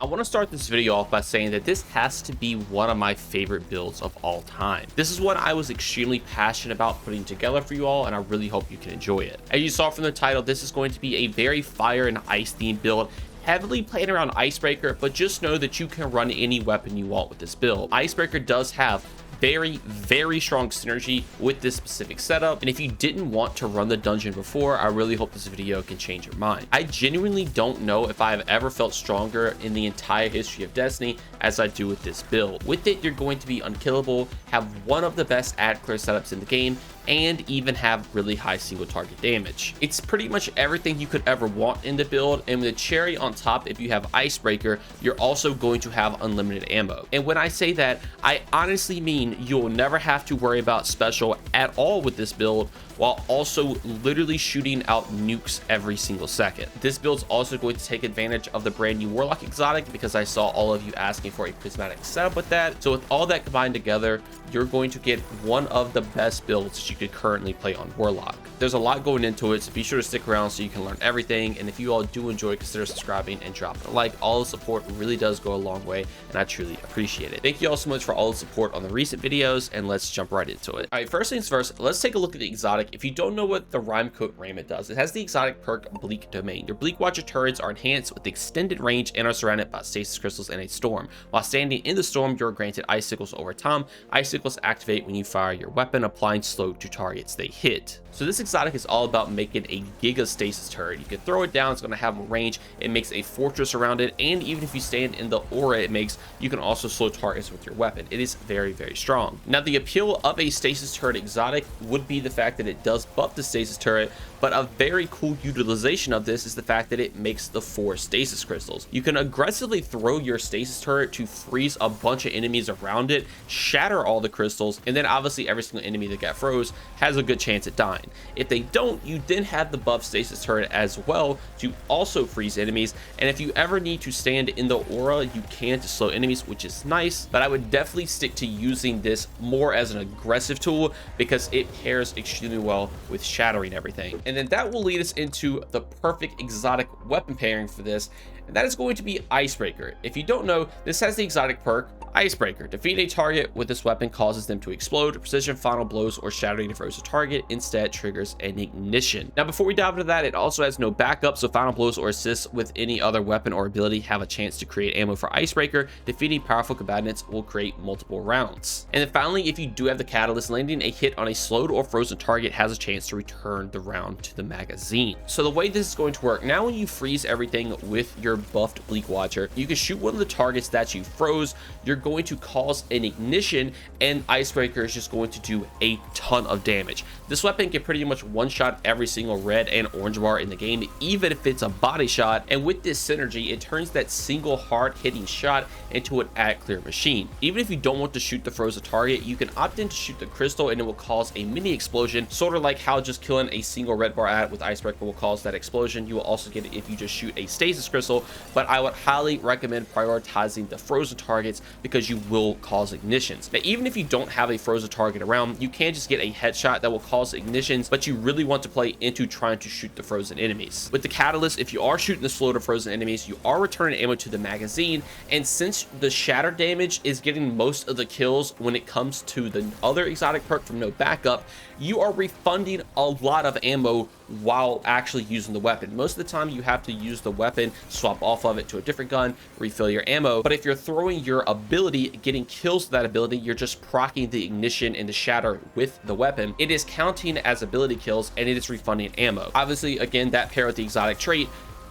I want to start this video off by saying that this has to be one of my favorite builds of all time. This is one I was extremely passionate about putting together for you all, and I really hope you can enjoy it. As you saw from the title, this is going to be a very fire and ice themed build, heavily playing around Icebreaker, but just know that you can run any weapon you want with this build. Icebreaker does have very strong synergy with this specific setup, and if you didn't want to run the dungeon before, I really hope this video can change your mind. I genuinely don't know if I have ever felt stronger in the entire history of Destiny as I do with this build. With it, you're going to be unkillable, have one of the best ad clear setups in the game, and even have really high single target damage. It's pretty much everything you could ever want in the build, and with a cherry on top, if you have Icebreaker, you're also going to have unlimited ammo. And when I say that, I honestly mean you'll never have to worry about special at all with this build, while also literally shooting out nukes every single second. This build's also going to take advantage of the brand new Warlock exotic, because I saw all of you asking for a prismatic setup with that. So with all that combined together, you're going to get one of the best builds that you could currently play on Warlock. There's a lot going into it, so be sure to stick around so you can learn everything. And if you all do enjoy, consider subscribing and dropping a like. All the support really does go a long way, and I truly appreciate it. Thank you all so much for all the support on the recent videos, and let's jump right into it. All right, first things first, let's take a look at the exotic. If you don't know what the rime-coat raiment does, it has the exotic perk Bleak Domain. Your Bleak Watcher turrets are enhanced with extended range and are surrounded by stasis crystals in a storm. While standing in the storm, you're granted icicles over time. Icicles activate when you fire your weapon, applying slow to targets they hit. So this exotic is all about making a giga stasis turret. You can throw it down, it's going to have more range, it makes a fortress around it, and even if you stand in the aura it makes, you can also slow targets with your weapon. It is very strong. Now the appeal of a stasis turret exotic would be the fact that it does buff the stasis turret, but a very cool utilization of this is the fact that it makes the 4 stasis crystals. You can aggressively throw your stasis turret to freeze a bunch of enemies around it, shatter all the crystals, and then obviously every single enemy that got froze has a good chance at dying. If they don't, you then have the buff stasis turret as well to also freeze enemies, and if you ever need to stand in the aura, you can to slow enemies, which is nice, but I would definitely stick to using this more as an aggressive tool because it pairs extremely well with shattering everything. And then that will lead us into the perfect exotic weapon pairing for this, and that is going to be Icebreaker. If you don't know, this has the exotic perk Icebreaker. Defeat a target with this weapon causes them to explode, precision final blows, or shattering a frozen target instead triggers an ignition. Now before we dive into that, it also has no backup, so final blows or assists with any other weapon or ability have a chance to create ammo for Icebreaker. Defeating powerful combatants will create multiple rounds. And then finally, if you do have the catalyst, landing a hit on a slowed or frozen target has a chance to return the round to the magazine. So the way this is going to work, now when you freeze everything with your buffed Bleak Watcher, you can shoot one of the targets that you froze, you're going to cause an ignition, and Icebreaker is just going to do a ton of damage. This weapon can pretty much one-shot every single red and orange bar in the game, even if it's a body shot, and with this synergy, it turns that single hard-hitting shot into an ad-clear machine. Even if you don't want to shoot the frozen target, you can opt in to shoot the crystal, and it will cause a mini explosion, sort of like how just killing a single red bar ad with Icebreaker will cause that explosion. You will also get it if you just shoot a stasis crystal, but I would highly recommend prioritizing the frozen targets because you will cause ignitions. Now, even if you don't have a frozen target around, you can just get a headshot that will cause ignitions, but you really want to play into trying to shoot the frozen enemies. With the catalyst, if you are shooting the slow to frozen enemies, you are returning ammo to the magazine, and since the shatter damage is getting most of the kills when it comes to the other exotic perk from no backup, you are refunding a lot of ammo while actually using the weapon. Most of the time you have to use the weapon, swap off of it to a different gun, refill your ammo, but if you're throwing your ability, getting kills with that ability, you're just proccing the ignition and the shatter with the weapon, it is counting as ability kills and it is refunding ammo. Obviously, again, that pair with the exotic trait,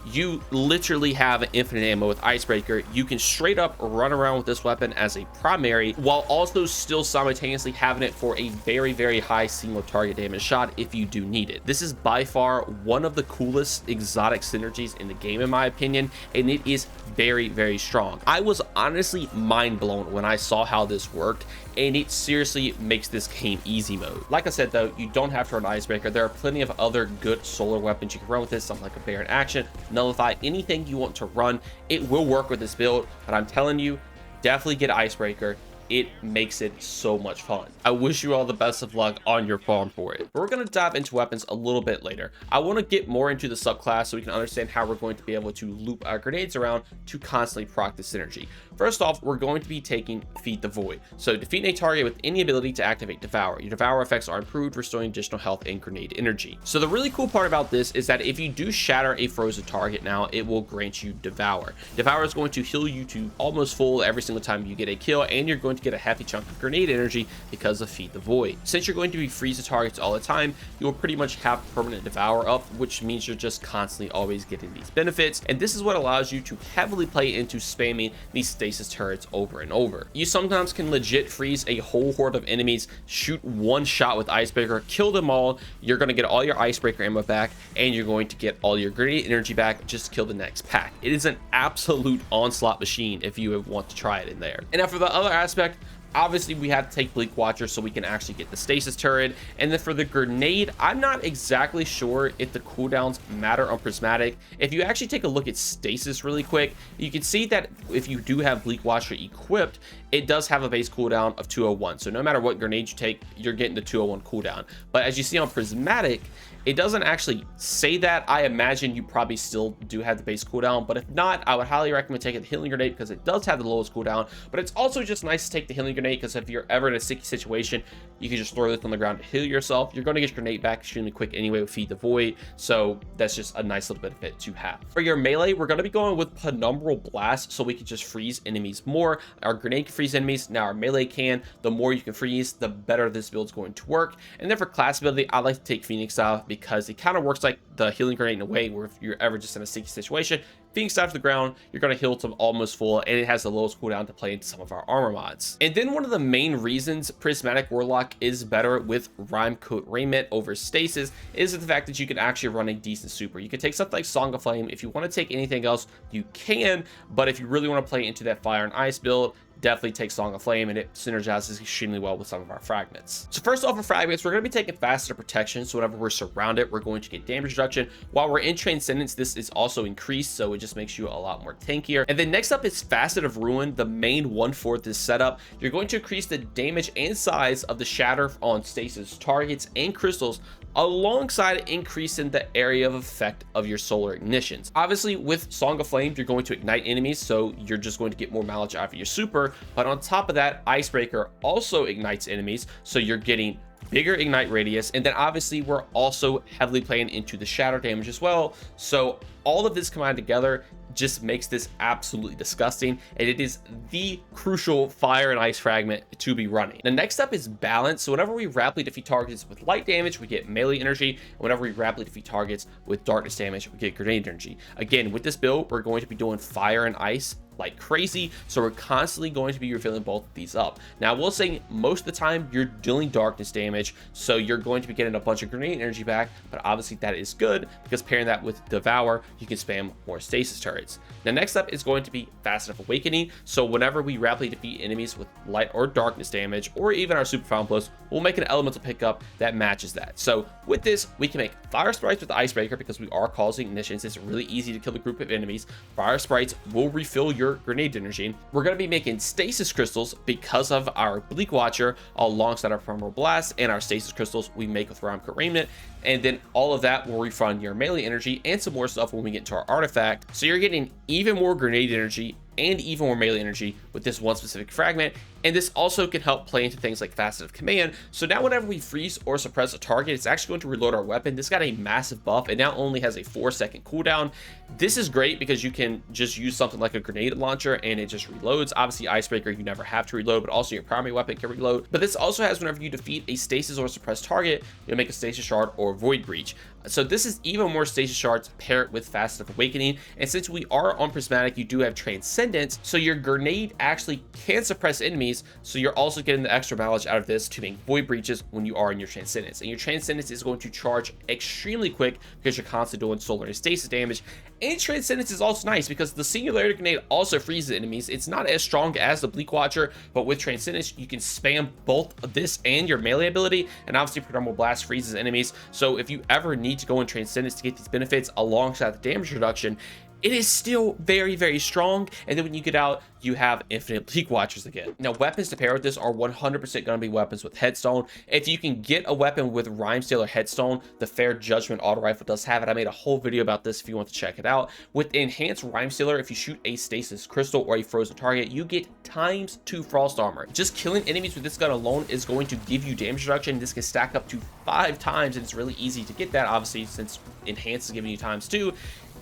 you literally have infinite ammo with Icebreaker. You can straight up run around with this weapon as a primary while also still simultaneously having it for a very high single target damage shot if you do need it. This is by far one of the coolest exotic synergies in the game in my opinion, and it is very strong. I was honestly mind blown when I saw how this worked, and it seriously makes this game easy mode. Like I said though, you don't have to run Icebreaker. There are plenty of other good solar weapons you can run with this, something like a Baron Action, Nullify, anything you want to run. It will work with this build, but I'm telling you, definitely get Icebreaker. it makes it so much fun. I wish you all the best of luck on your farm for it. But we're going to dive into weapons a little bit later. I want to get more into the subclass so we can understand how we're going to be able to loop our grenades around to constantly proc the synergy. First off, we're going to be taking Feed the Void. So defeating a target with any ability to activate Devour. Your Devour effects are improved, restoring additional health and grenade energy. So the really cool part about this is that if you do shatter a frozen target now, it will grant you Devour. Devour is going to heal you to almost full every single time you get a kill, and you're going to get a hefty chunk of grenade energy because of Feed the Void. Since you're going to be freezing targets all the time, you'll pretty much have permanent Devour up, which means you're just constantly always getting these benefits, and this is what allows you to heavily play into spamming these stasis turrets over and over. You sometimes can legit freeze a whole horde of enemies, shoot one shot with Icebreaker, kill them all, you're going to get all your Icebreaker ammo back, and you're going to get all your grenade energy back just to kill the next pack. It is an absolute onslaught machine if you want to try it in there. And now for the other aspect, obviously we have to take Bleak Watcher so we can actually get the stasis turret. And then for the grenade, I'm not exactly sure if the cooldowns matter on Prismatic. If you actually take a look at stasis really quick, you can see that if you do have Bleak Watcher equipped, it does have a base cooldown of 201. So no matter what grenade you take, you're getting the 201 cooldown. But as you see on Prismatic, it doesn't actually say that. I imagine you probably still do have the base cooldown, but if not, I would highly recommend taking the healing grenade because it does have the lowest cooldown. But it's also just nice to take the healing grenade because if you're ever in a sticky situation, you can just throw this on the ground to heal yourself. You're going to get your grenade back extremely quick anyway with Feed the Void, so that's just a nice little benefit to have. For your melee, we're going to be going with Penumbral Blast so we can just freeze enemies more. Our grenade can freeze enemies, now our melee can. The more you can freeze, the better this build is going to work. And then for class ability, I like to take Phoenix Style because it kind of works like the healing grenade in a way where if you're ever just in a sticky situation, Phoenix Dive to the ground, you're going to heal to almost full, and it has the lowest cooldown to play into some of our armor mods. And then one of the main reasons Prismatic Warlock is better with rime-coat raiment over stasis is the fact that you can actually run a decent super. You can take something like Song of Flame. If you want to take anything else, you can, but if you really want to play into that Fire and Ice build, definitely take Song of Flame, and it synergizes extremely well with some of our fragments. So first off, for fragments, we're going to be taking Faceted Protection, so whenever we're surrounded, we're going to get damage reduction. While we're in Transcendence, this is also increased, so it just makes you a lot more tankier. And then next up is Facet of Ruin, the main one for this setup. You're going to increase the damage and size of the shatter on stasis targets and crystals, alongside increasing the area of effect of your solar ignitions. Obviously, with Song of Flame, you're going to ignite enemies, so you're just going to get more mileage out of your super. But on top of that, Icebreaker also ignites enemies, so you're getting bigger ignite radius. And then obviously we're also heavily playing into the shatter damage as well, so all of this combined together just makes this absolutely disgusting, and it is the crucial fire and ice fragment to be running. The next up is balance. So whenever we rapidly defeat targets with light damage, we get melee energy, and whenever we rapidly defeat targets with darkness damage, we get grenade energy. Again, with this build, we're going to be doing fire and ice like crazy, so we're constantly going to be refilling both of these up. Now, I will say most of the time you're dealing darkness damage, so you're going to be getting a bunch of grenade energy back, but obviously that is good because pairing that with Devour, you can spam more stasis turrets. Now, next up is going to be Facet of Awakening. So whenever we rapidly defeat enemies with light or darkness damage, or even our super found plus, we'll make an elemental pickup that matches that. So with this, we can make fire sprites with the Icebreaker because we are causing ignitions. It's really easy to kill a group of enemies. Fire sprites will refill your grenade energy. We're going to be making stasis crystals because of our Bleak Watcher alongside our Penumbral Blast, and our stasis crystals we make with rime-coat raiment. And then all of that will refund your melee energy and some more stuff when we get to our artifact. So you're getting even more grenade energy and even more melee energy with this one specific fragment. And this also can help play into things like Facet of Command. So now whenever we freeze or suppress a target, it's actually going to reload our weapon. This got a massive buff. It now only has a 4-second cooldown. This is great because you can just use something like a grenade launcher and it just reloads. Obviously, Icebreaker, you never have to reload, but also your primary weapon can reload. But this also has whenever you defeat a stasis or suppressed target, you'll make a stasis shard or void breach. So this is even more stasis shards paired with Facet of Awakening. And since we are on Prismatic, you do have Transcendence, so your grenade actually can suppress enemies, so you're also getting the extra mileage out of this to make void breaches when you are in your Transcendence. And your Transcendence is going to charge extremely quick because you're constantly doing solar and stasis damage. And Transcendence is also nice because the Singularity Grenade also freezes enemies. It's not as strong as the Bleak Watcher, but with Transcendence, you can spam both this and your melee ability. And obviously, Penumbral Blast freezes enemies. So if you ever need to go in Transcendence to get these benefits alongside the damage reduction, it is still very, very strong. And then when you get out, you have infinite Bleak Watchers again. Now, weapons to pair with this are 100% going to be weapons with Headstone. If you can get a weapon with Rime-Steel or Headstone, the Fair Judgment auto rifle does have it. I made a whole video about this if you want to check it out. With Enhanced Rime-Stealer, if you shoot a Stasis Crystal or a Frozen target, you get ×2 Frost Armor. Just killing enemies with this gun alone is going to give you damage reduction. This can stack up to 5 times, and it's really easy to get that, obviously, since Enhanced is giving you ×2.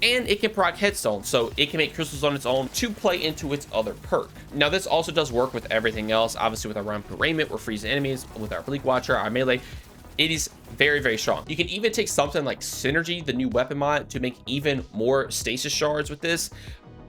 And it can proc Headstone, so it can make crystals on its own to play into its other perk. Now, this also does work with everything else. Obviously, with our rime-coat raiment, we're freezing enemies. With our Bleak Watcher, our melee, it is very, very strong. You can even take something like Synergy, the new weapon mod, to make even more stasis shards with this.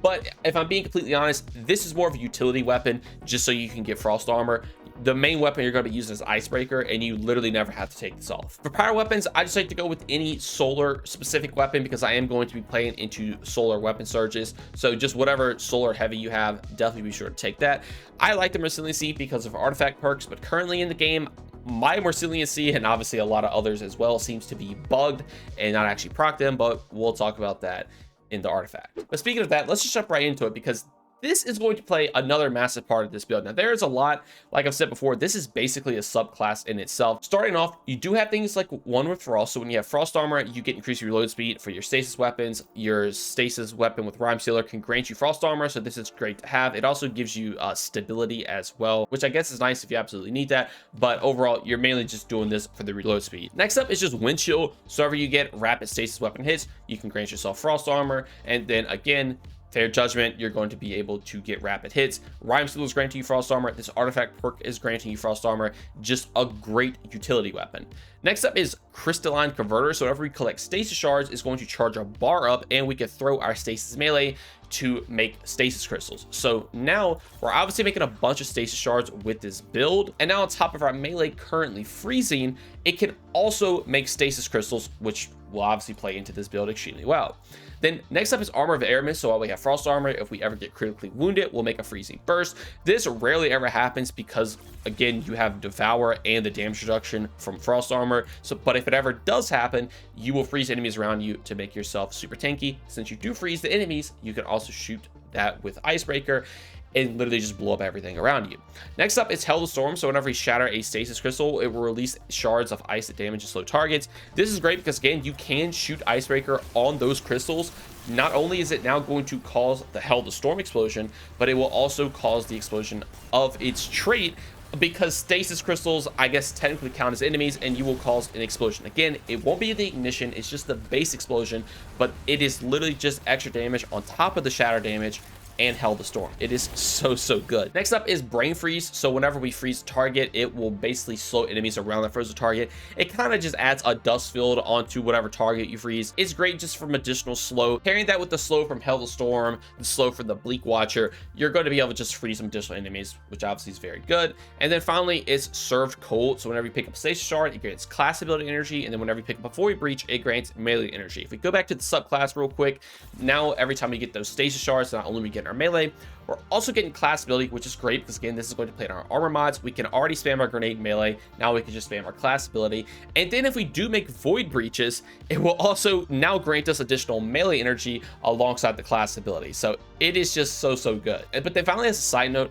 But if I'm being completely honest, this is more of a utility weapon just so you can get Frost Armor. The main weapon you're going to be using is Icebreaker, and you literally never have to take this off. For power weapons, I just like to go with any solar specific weapon because I am going to be playing into solar weapon surges. So just whatever solar heavy you have, definitely be sure to take that. I like the Resiliency because of artifact perks, but currently in the game, my Resiliency, and obviously a lot of others as well, seems to be bugged and not actually proc them, but we'll talk about that in the artifact. But speaking of that, let's just jump right into it because this is going to play another massive part of this build. Now, there is a lot, like I've said before, this is basically a subclass in itself. Starting off, you do have things like one with Frost. So when you have Frost Armor, you get increased reload speed for your stasis weapons. Your stasis weapon with Rime-Stealer can grant you Frost Armor, so this is great to have. It also gives you stability as well, which I guess is nice if you absolutely need that. But overall, you're mainly just doing this for the reload speed. Next up is just Wind Chill. So whenever you get rapid stasis weapon hits, you can grant yourself Frost Armor. And then again, Fair Judgment, you're going to be able to get rapid hits. Rime-Steel is granting you Frost Armor. This artifact perk is granting you Frost Armor. Just a great utility weapon. Next up is Crystalline Converter. So whenever we collect stasis shards, it's going to charge our bar up, and we can throw our stasis melee to make stasis crystals. So now we're obviously making a bunch of stasis shards with this build, and now on top of our melee currently freezing, it can also make stasis crystals, which will obviously play into this build extremely well. Then next up is Armor of Airman. So while we have Frost Armor, if we ever get critically wounded, we'll make a freezing burst. This rarely ever happens because, again, you have Devour and the damage reduction from Frost Armor. So, but if it ever does happen, you will freeze enemies around you to make yourself super tanky. Since you do freeze the enemies, you can also shoot that with Icebreaker and literally just blow up everything around you. Next up is Hell the Storm. So whenever you shatter a stasis crystal, it will release shards of ice that damage slow targets. This is great because, again, you can shoot Icebreaker on those crystals. Not only is it now going to cause the Hell the Storm explosion, but it will also cause the explosion of its trait, because stasis crystals, I guess, technically count as enemies, and you will cause an explosion. Again, it won't be the ignition, it's just the base explosion, but it is literally just extra damage on top of the shatter damage and Hell the Storm. It is so good. Next up is Brain Freeze. So whenever we freeze a target, it will basically slow enemies around the frozen target. It kind of just adds a dust field onto whatever target you freeze. It's great just from additional slow. Pairing that with the slow from Hell the Storm, the slow from the Bleak Watcher, you're going to be able to just freeze some additional enemies, which obviously is very good. And then finally is Served Cold. So whenever you pick up a Stasis Shard, it grants class ability energy, and then whenever you pick up a Void Breach, it grants melee energy. If we go back to the subclass real quick, now every time we get those Stasis Shards, not only we get our melee, we're also getting class ability, which is great because, again, this is going to play in our armor mods. We can already spam our grenade melee. Now we can just spam our class ability. And then if we do make Void Breaches, it will also now grant us additional melee energy alongside the class ability. So it is just so good. But then finally, as a side note,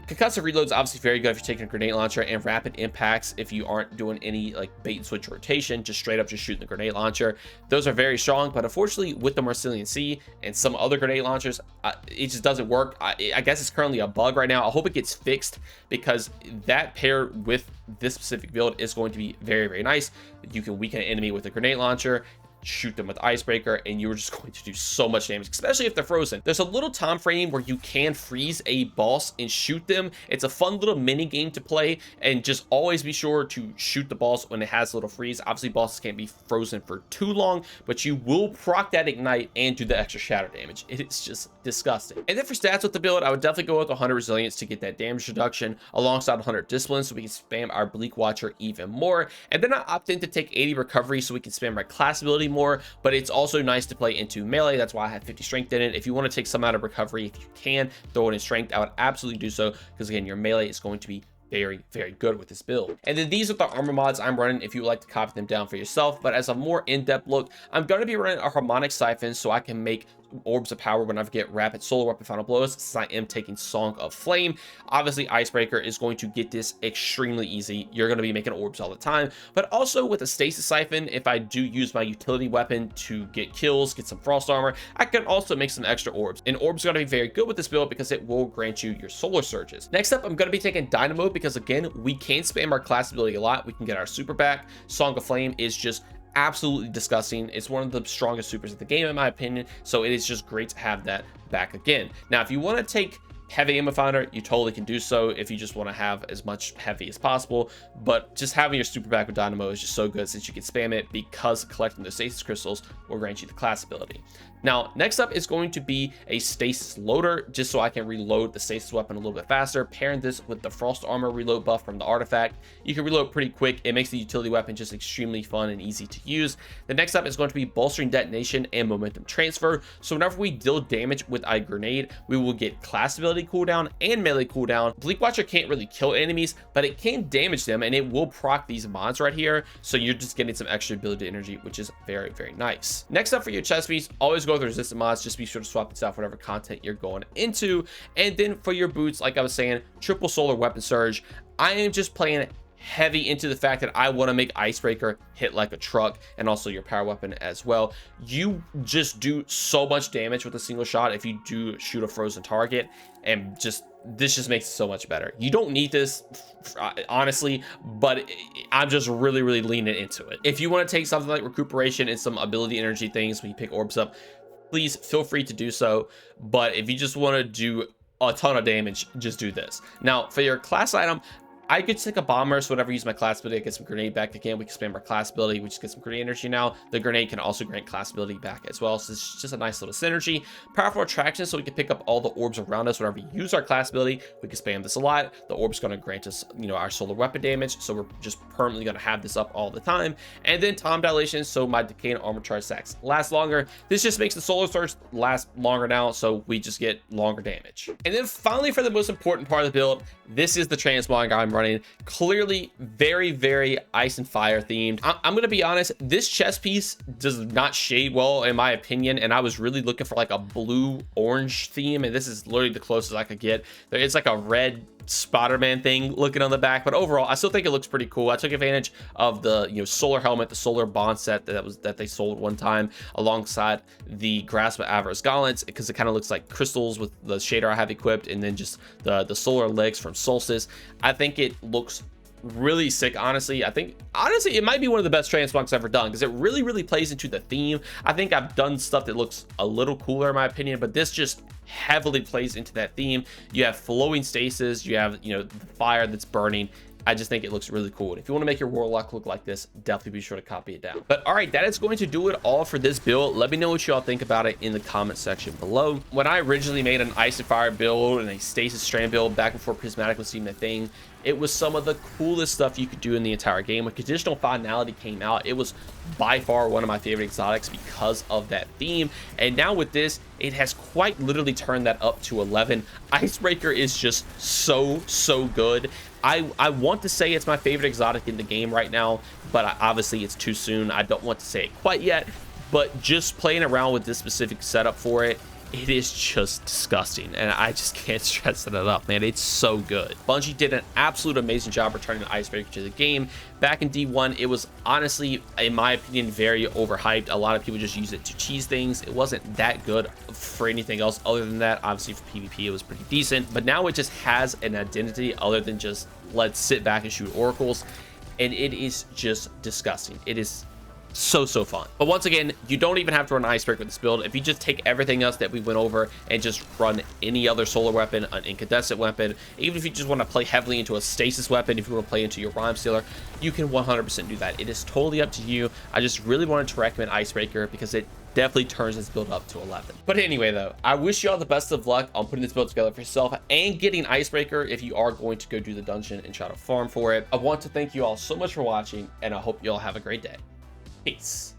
concussive reload is obviously very good if you're taking a grenade launcher, and rapid impacts if you aren't doing any like bait and switch rotation, just straight up just shooting the grenade launcher. Those are very strong, but unfortunately with the Resiliency and some other grenade launchers, it just doesn't work. I guess it's currently a bug right now. I hope it gets fixed because that paired with this specific build is going to be very nice. You can weaken an enemy with a grenade launcher, shoot them with Icebreaker, and you're just going to do so much damage, especially if they're frozen. There's a little time frame where you can freeze a boss and shoot them. It's a fun little mini game to play, and just always be sure to shoot the boss when it has a little freeze. Obviously, bosses can't be frozen for too long, but you will proc that ignite and do the extra shatter damage. It is just disgusting. And then for stats with the build, I would definitely go with 100 resilience to get that damage reduction alongside 100 discipline, so we can spam our Bleak Watcher even more. And then I opt in to take 80 recovery so we can spam our class ability more, but it's also nice to play into melee. That's why I have 50 strength in it. If you want to take some out of recovery, if you can throw it in strength, I would absolutely do so, because again, your melee is going to be very good with this build. And then these are the armor mods I'm running if you would like to copy them down for yourself. But as a more in-depth look, I'm going to be running a harmonic siphon so I can make orbs of power whenever I get rapid solar weapon final blows, since I am taking Song of Flame. Obviously, Icebreaker is going to get this extremely easy. You're going to be making orbs all the time, but also with a Stasis Siphon, if I do use my utility weapon to get kills, get some frost armor, I can also make some extra orbs. And orbs are going to be very good with this build because it will grant you your solar surges. Next up, I'm going to be taking Dynamo because, again, we can spam our class ability a lot. We can get our super back. Song of Flame is just absolutely disgusting. It's one of the strongest supers in the game, in my opinion, so it is just great to have that back again. Now, if you want to take heavy ammo finder, you totally can do so if you just want to have as much heavy as possible, but just having your super back with Dynamo is just so good since you can spam it because collecting those stasis crystals will grant you the class ability. Now, next up is going to be a stasis loader, just so I can reload the stasis weapon a little bit faster. Pairing this with the frost armor reload buff from the artifact, you can reload pretty quick. It makes the utility weapon just extremely fun and easy to use. The next up is going to be bolstering detonation and momentum transfer. So whenever we deal damage with a grenade, we will get class ability cooldown and melee cooldown. Bleak Watcher can't really kill enemies, but it can damage them, and it will proc these mods right here. So you're just getting some extra ability energy, which is very, very nice. Next up for your chest piece, always go with resistant mods. Just be sure to swap this out for whatever content you're going into. And then for your boots, like I was saying, triple solar weapon surge. I am just playing heavy into the fact that I want to make Icebreaker hit like a truck, and also your power weapon as well. You just do so much damage with a single shot if you do shoot a frozen target, and this just makes it so much better. You don't need this, honestly, but I'm just really leaning into it. If you want to take something like recuperation and some ability energy things when you pick orbs up, please feel free to do so. But if you just want to do a ton of damage, just do this. Now, for your class item, I could take a bomber, so whenever I use my class ability, I get some grenade back again. We can spam our class ability, we just get some grenade energy now. The grenade can also grant class ability back as well, so it's just a nice little synergy. Powerful attraction, so we can pick up all the orbs around us. Whenever we use our class ability, we can spam this a lot. The orb's going to grant us, our solar weapon damage, so we're just permanently going to have this up all the time. And then time dilation, so my decay and armor charge stacks last longer. This just makes the solar surge last longer now, so we just get longer damage. And then finally, for the most important part of the build, this is the transmog I'm running. Clearly very ice and fire themed. I'm gonna be honest, this chest piece does not shade well in my opinion, and I was really looking for like a blue orange theme, and this is literally the closest I could get. There is like a red Spider-Man thing looking on the back, but overall I still think it looks pretty cool. I took advantage of the solar helmet, the solar bond set that they sold one time alongside the grasp of Avarice gauntlets, because it kind of looks like crystals with the shader I have equipped, and then just the solar legs from Solstice. I think it looks really sick. Honestly, it might be one of the best transmogs I've ever done, because it really plays into the theme. I think I've done stuff that looks a little cooler in my opinion, but this just heavily plays into that theme. You have flowing stasis, you have the fire that's burning. I just think it looks really cool. And if you want to make your warlock look like this, definitely be sure to copy it down. But all right, that is going to do it all for this build. Let me know what you all think about it in the comment section below. When I originally made an ice and fire build and a stasis strand build back before prismatic was even a thing, it was some of the coolest stuff you could do in the entire game. When Conditional Finality came out, it was by far one of my favorite exotics because of that theme. And now with this, it has quite literally turned that up to 11. Icebreaker is just so good. I want to say it's my favorite exotic in the game right now, but obviously it's too soon. I don't want to say it quite yet, but just playing around with this specific setup for it, it is just disgusting, and I just can't stress it enough, man. It's so good. Bungie did an absolute amazing job returning Icebreaker to the game. Back in D1, it was honestly, in my opinion, very overhyped. A lot of people just use it to cheese things. It wasn't that good for anything else other than that. Obviously, for PvP, it was pretty decent, but now it just has an identity other than just let's sit back and shoot oracles, and it is just disgusting. It is so fun. But once again, you don't even have to run Icebreaker with this build. If you just take everything else that we went over and just run any other solar weapon, an incandescent weapon, even if you just want to play heavily into a stasis weapon, if you want to play into your rime stealer, you can 100% do that. It is totally up to you. I just really wanted to recommend Icebreaker because it definitely turns this build up to 11. But anyway, though, I wish you all the best of luck on putting this build together for yourself and getting Icebreaker if you are going to go do the dungeon and try to farm for it. I want to thank you all so much for watching, and I hope you all have a great day. Peace.